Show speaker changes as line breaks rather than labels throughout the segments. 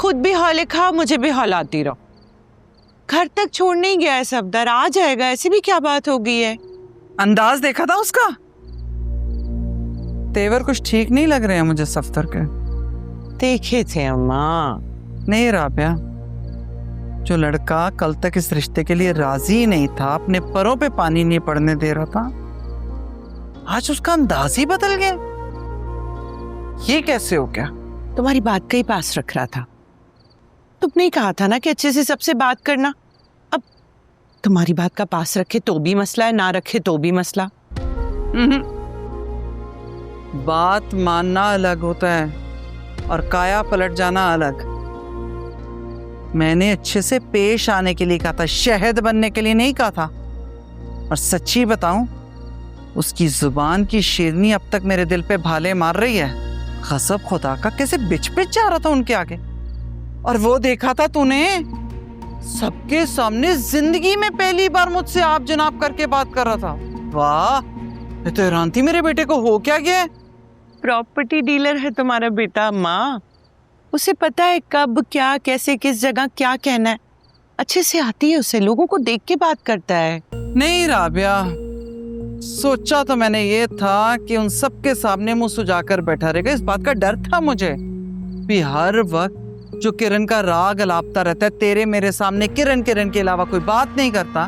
खुद भी हौले खाओ, मुझे भी हौलाती रहो। घर तक छोड़ नहीं गया है सफदर, आ जाएगा, ऐसी भी क्या बात हो गई है?
अंदाज देखा था उसका? तेवर कुछ ठीक नहीं लग रहे हैं मुझे सफदर के।
देखे थे अम्मा।
नहीं राबिया, जो लड़का कल तक इस रिश्ते के लिए राजी नहीं था, अपने पैरों पे पानी नहीं पड़ने दे रहा था, आज उसका अंदाज ही बदल गया। ये कैसे हो गया?
तुम्हारी बात का ही पास रख रहा था। तुमने ही कहा था ना कि अच्छे से सबसे बात करना। अब तुम्हारी बात का पास रखे तो भी मसला है, ना रखे तो भी मसला।
बात मानना अलग होता है और काया पलट जाना अलग। मैंने अच्छे से पेश आने के लिए कहा था, शहद बनने के लिए नहीं कहा था। और सच्ची बताऊं, उसकी जुबान की शेरनी अब तक मेरे दिल पे भाले मार रही है। गज़ब खुदा का, कैसे बिच जा रहा था उनके आगे। और वो देखा था तूने, सबके सामने जिंदगी में पहली बार मुझसे आप जनाब करके बात कर रहा था। वाह, मैं तो हैरान थी मेरे बेटे को हो क्या गया।
प्रॉपर्टी डीलर है तुम्हारा बेटा माँ, उसे पता है कब क्या कैसे किस जगह क्या कहना है, अच्छे से आती है उसे, लोगों को देख के बात करता है।
नहीं राबिया, सोचा तो मैंने ये था कि उन सबके सामने मुंह सुजाकर बैठा रहेगा। इस बात का डर था मुझे भी, हर वक्त जो किरण का राग अलापता रहता है तेरे मेरे सामने, किरण के अलावा कोई बात नहीं करता,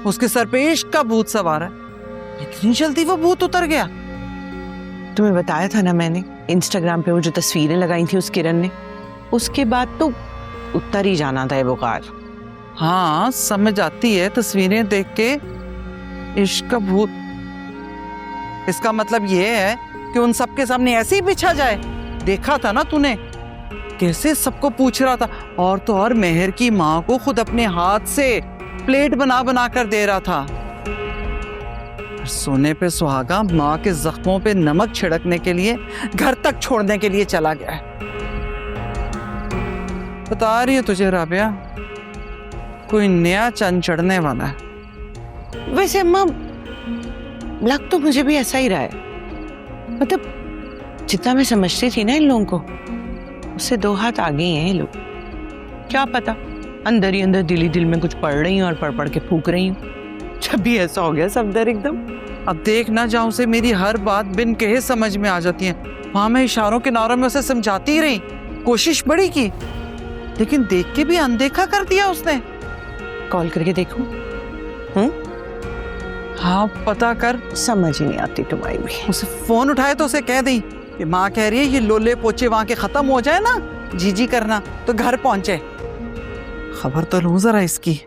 उसके सर पे इश्क का भूत सवार है। इतनी जल्दी वो भूत उतर गया?
तुम्हें बताया था ना मैंने, इंस्टाग्राम पे वो जो तस्वीरें लगाई थी उस किरण ने, उसके बाद तो उतर ही जाना था ये बुखार।
हाँ, समझ आती है तस्वीरें देख के इश्क का भूत। इसका मतलब ये है कि उन सबके सामने ऐसे ही बिछा जाए। देखा था ना तूने कैसे सबको पूछ रहा था, और तो और मेहर की माँ को खुद अपने हाथ से प्लेट बना बना कर दे रहा था। सोने पे सुहागा माँ के जख्मों पे नमक छिड़कने के लिए घर तक छोड़ने के लिए चला गया है। बता रही है तुझे राबिया, कोई नया चंद चढ़ने वाला है।
वैसे अम्मा, लग तो मुझे भी ऐसा ही रहा है। मतलब जितना मैं समझती थी ना इन लोगों को, उससे 2 हाथ आगे ही हैं ये लोग। क्या पता अंदर ही अंदर दिल ही दिल में कुछ पढ़ रही हूँ और पढ़ पढ़ के फूक रही हूँ। जब भी ऐसा हो गया सफदर एकदम।
अब देख ना, जाऊं से मेरी हर बात बिन कहे समझ में आ जाती है। वहां मैं इशारों के नारों में उसे समझाती ही रही, कोशिश बड़ी की, लेकिन देख के भी अनदेखा कर दिया उसने।
कॉल करके देखो।
हाँ, पता कर।
समझ ही नहीं आती तुम्हारी भी।
उसे फोन उठाए तो उसे कह दी कि माँ कह रही है ये लोले पोचे वहां के खत्म हो जाए ना, जी करना तो घर पहुंचे। खबर तो लूं जरा इसकी।